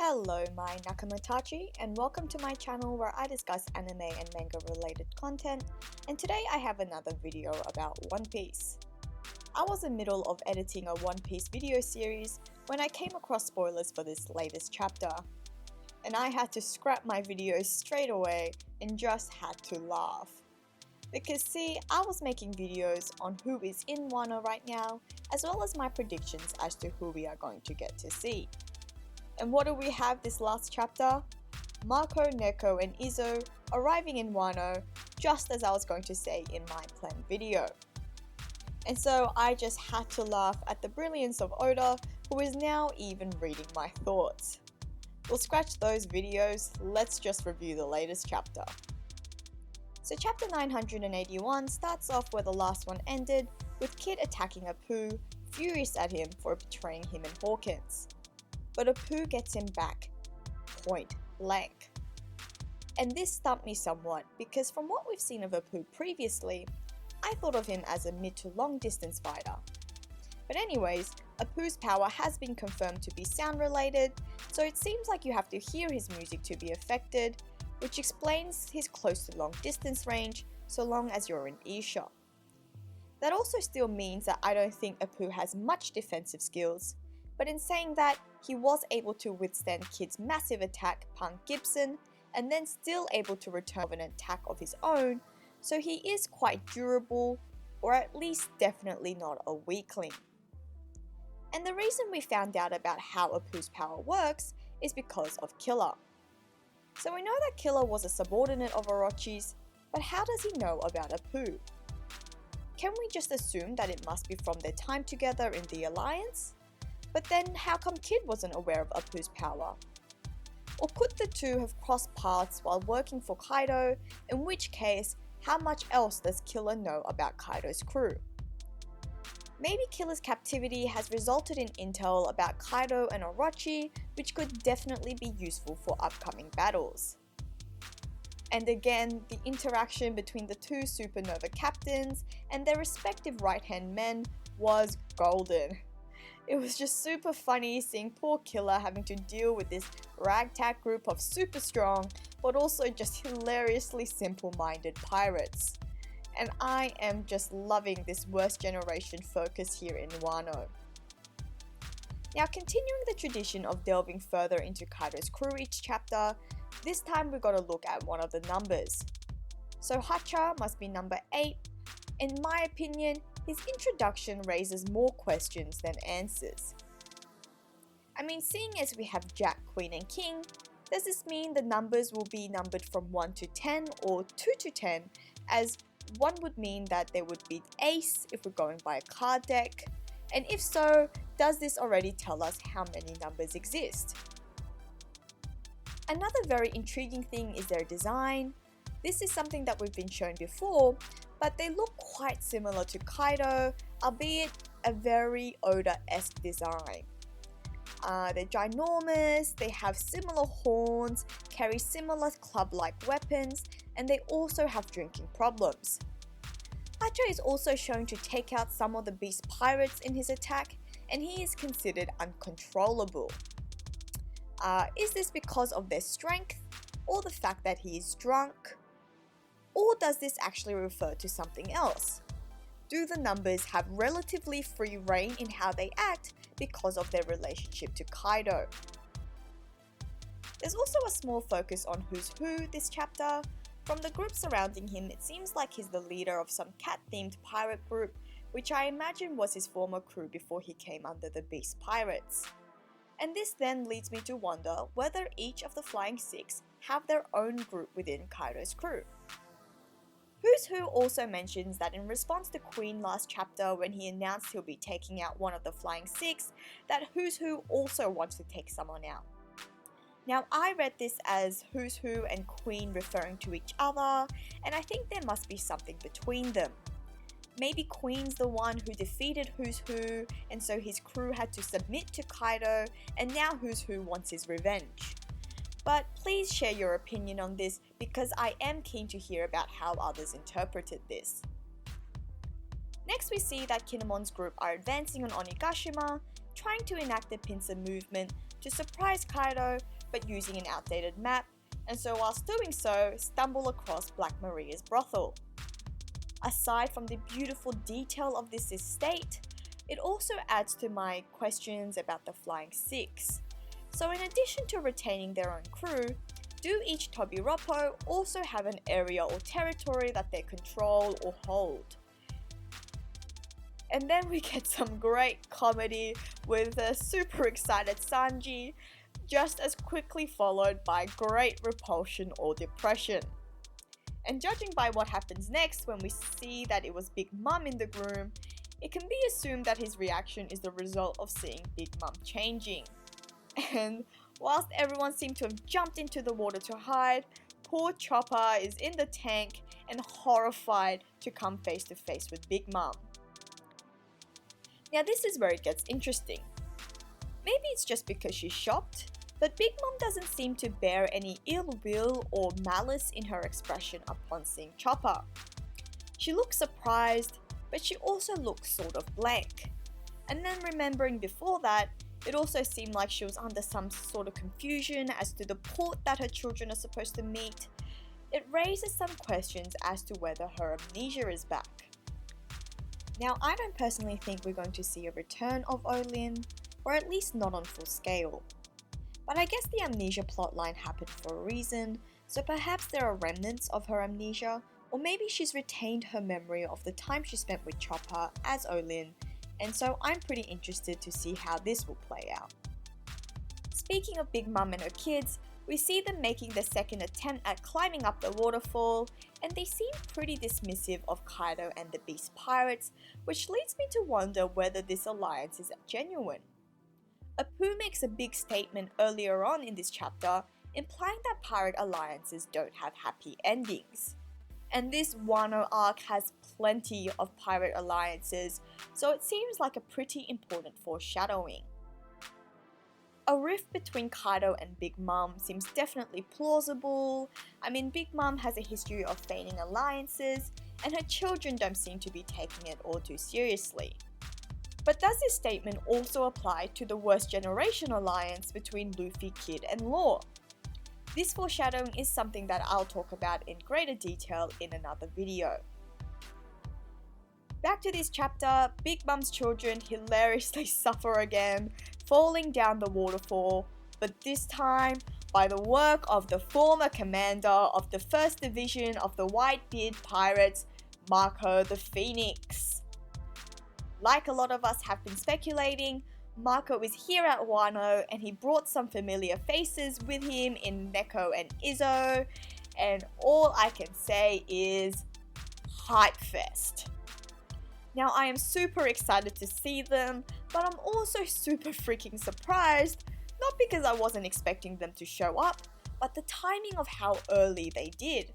Hello, my Nakamatachi, and welcome to my channel where I discuss anime and manga related content, and today I have another video about One Piece. I was in the middle of editing a One Piece video series when I came across spoilers for this latest chapter, and I had to scrap my video straight away and just had to laugh. Because see, I was making videos on who is in Wano right now, as well as my predictions as to who we are going to get to see. And what do we have this last chapter? Mako, Neko, and Izo arriving in Wano, just as I was going to say in my planned video. And so I just had to laugh at the brilliance of Oda, who is now even reading my thoughts. We'll scratch those videos, let's just review the latest chapter. So chapter 981 starts off where the last one ended, with Kid attacking Apoo, furious at him for betraying him and Hawkins. But Apoo gets him back, point blank. And this stumped me somewhat because from what we've seen of Apoo previously, I thought of him as a mid to long distance fighter. But anyways, Apoo's power has been confirmed to be sound related, so it seems like you have to hear his music to be affected, which explains his close to long distance range so long as you're in earshot. That also still means that I don't think Apoo has much defensive skills, but in saying that, he was able to withstand Kid's massive attack, Punk Gibson, and then still able to return an attack of his own, so he is quite durable, or at least definitely not a weakling. And the reason we found out about how Apoo's power works is because of Killer. So we know that Killer was a subordinate of Orochi's, but how does he know about Apoo? Can we just assume that it must be from their time together in the Alliance? But then how come Kid wasn't aware of Apoo's power? Or could the two have crossed paths while working for Kaido, in which case, how much else does Killer know about Kaido's crew? Maybe Killer's captivity has resulted in intel about Kaido and Orochi, which could definitely be useful for upcoming battles. And again, the interaction between the two supernova captains and their respective right-hand men was golden. It was just super funny seeing poor Killer having to deal with this ragtag group of super strong, but also just hilariously simple-minded pirates. And I am just loving this worst generation focus here in Wano. Now, continuing the tradition of delving further into Kaido's crew each chapter, this time we gotta look at one of the numbers. So Hacha must be number 8. In my opinion, his introduction raises more questions than answers. I mean, seeing as we have Jack, Queen, and King, does this mean the numbers will be numbered from 1 to 10 or 2 to 10, as 1 would mean that there would be Ace if we're going by a card deck? And if so, does this already tell us how many numbers exist? Another very intriguing thing is their design. This is something that we've been shown before, but they look quite similar to Kaido, albeit a very Oda-esque design. They're ginormous, they have similar horns, carry similar club-like weapons, and they also have drinking problems. Hacha is also shown to take out some of the beast pirates in his attack, and he is considered uncontrollable. Is this because of their strength, or the fact that he is drunk? Or does this actually refer to something else? Do the numbers have relatively free reign in how they act because of their relationship to Kaido? There's also a small focus on who's who this chapter. From the group surrounding him, it seems like he's the leader of some cat-themed pirate group, which I imagine was his former crew before he came under the Beast Pirates. And this then leads me to wonder whether each of the Flying Six have their own group within Kaido's crew. Who's Who also mentions that in response to Queen last chapter when he announced he'll be taking out one of the Flying Six, that Who's Who also wants to take someone out. Now I read this as Who's Who and Queen referring to each other, and I think there must be something between them. Maybe Queen's the one who defeated Who's Who, and so his crew had to submit to Kaido, and now Who's Who wants his revenge. But please share your opinion on this because I am keen to hear about how others interpreted this. Next we see that Kinemon's group are advancing on Onigashima, trying to enact the pincer movement to surprise Kaido, but using an outdated map, and so whilst doing so, stumble across Black Maria's brothel. Aside from the beautiful detail of this estate, it also adds to my questions about the Flying Six. So in addition to retaining their own crew, do each Tobiroppo also have an area or territory that they control or hold? And then we get some great comedy with a super excited Sanji, just as quickly followed by great repulsion or depression. And judging by what happens next when we see that it was Big Mom in the room, it can be assumed that his reaction is the result of seeing Big Mom changing. And whilst everyone seemed to have jumped into the water to hide, poor Chopper is in the tank and horrified to come face to face with Big Mom. Now this is where it gets interesting. Maybe it's just because she's shocked, but Big Mom doesn't seem to bear any ill will or malice in her expression upon seeing Chopper. She looks surprised, but she also looks sort of blank. And then remembering before that, it also seemed like she was under some sort of confusion as to the port that her children are supposed to meet. It raises some questions as to whether her amnesia is back. Now, I don't personally think we're going to see a return of Olin, or at least not on full scale. But I guess the amnesia plotline happened for a reason, so perhaps there are remnants of her amnesia, or maybe she's retained her memory of the time she spent with Chopper as Olin, and so I'm pretty interested to see how this will play out. Speaking of Big Mom and her kids, we see them making the second attempt at climbing up the waterfall, and they seem pretty dismissive of Kaido and the Beast Pirates, which leads me to wonder whether this alliance is genuine. Apoo makes a big statement earlier on in this chapter, implying that pirate alliances don't have happy endings. And this Wano arc has plenty of pirate alliances, so it seems like a pretty important foreshadowing. A rift between Kaido and Big Mom seems definitely plausible. I mean, Big Mom has a history of feigning alliances, and her children don't seem to be taking it all too seriously. But does this statement also apply to the Worst Generation alliance between Luffy, Kid, and Law? This foreshadowing is something that I'll talk about in greater detail in another video. Back to this chapter, Big Mom's children hilariously suffer again, falling down the waterfall, but this time by the work of the former commander of the 1st Division of the Whitebeard Pirates, Marco the Phoenix. Like a lot of us have been speculating, Marco is here at Wano and he brought some familiar faces with him in Neko and Izzo, and all I can say is hype fest. Now I am super excited to see them, but I'm also super freaking surprised, not because I wasn't expecting them to show up, but the timing of how early they did.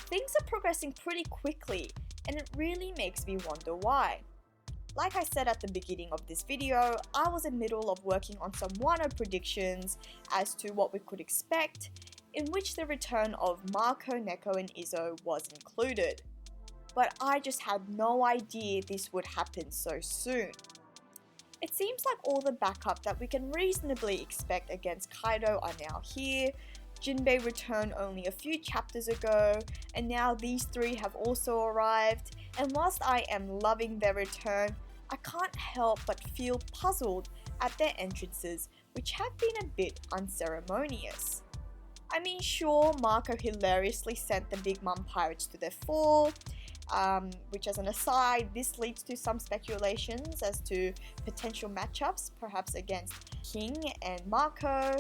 Things are progressing pretty quickly, and it really makes me wonder why. Like I said at the beginning of this video, I was in the middle of working on some Wano predictions as to what we could expect, in which the return of Marco, Neko and Izzo was included. But I just had no idea this would happen so soon. It seems like all the backup that we can reasonably expect against Kaido are now here. Jinbei returned only a few chapters ago, and now these three have also arrived, and whilst I am loving their return, I can't help but feel puzzled at their entrances, which have been a bit unceremonious. I mean, sure, Marco hilariously sent the Big Mom Pirates to their fall, which as an aside, this leads to some speculations as to potential matchups, perhaps against King and Marco.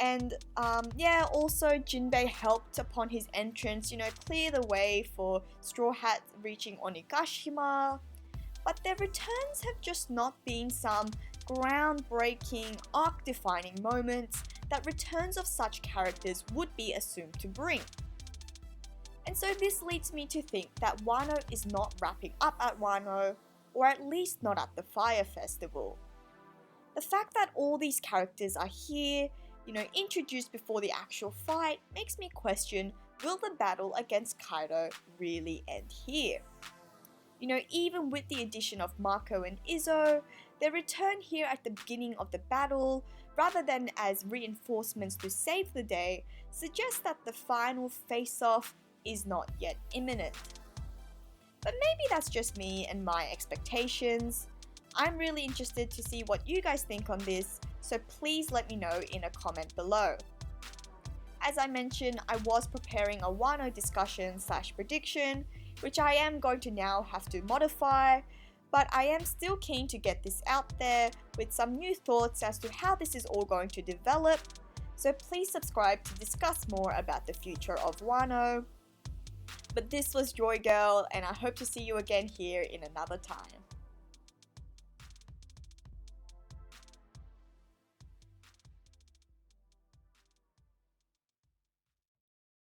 And also Jinbei helped upon his entrance, clear the way for Straw Hat reaching Onigashima. But their returns have just not been some groundbreaking, arc-defining moments that returns of such characters would be assumed to bring. And so this leads me to think that Wano is not wrapping up at Wano, or at least not at the Fire Festival. The fact that all these characters are here, introduced before the actual fight, makes me question, will the battle against Kaido really end here? Even with the addition of Marco and Izzo, Their return here at the beginning of the battle, rather than as reinforcements to save the day, suggests that the final face-off is not yet imminent. But maybe that's just me and my expectations. I'm really interested to see what you guys think on this, so please let me know in a comment below. As I mentioned, I was preparing a Wano discussion / prediction, which I am going to now have to modify, but I am still keen to get this out there with some new thoughts as to how this is all going to develop, so please subscribe to discuss more about the future of Wano. But this was Joy Girl, and I hope to see you again here in another time.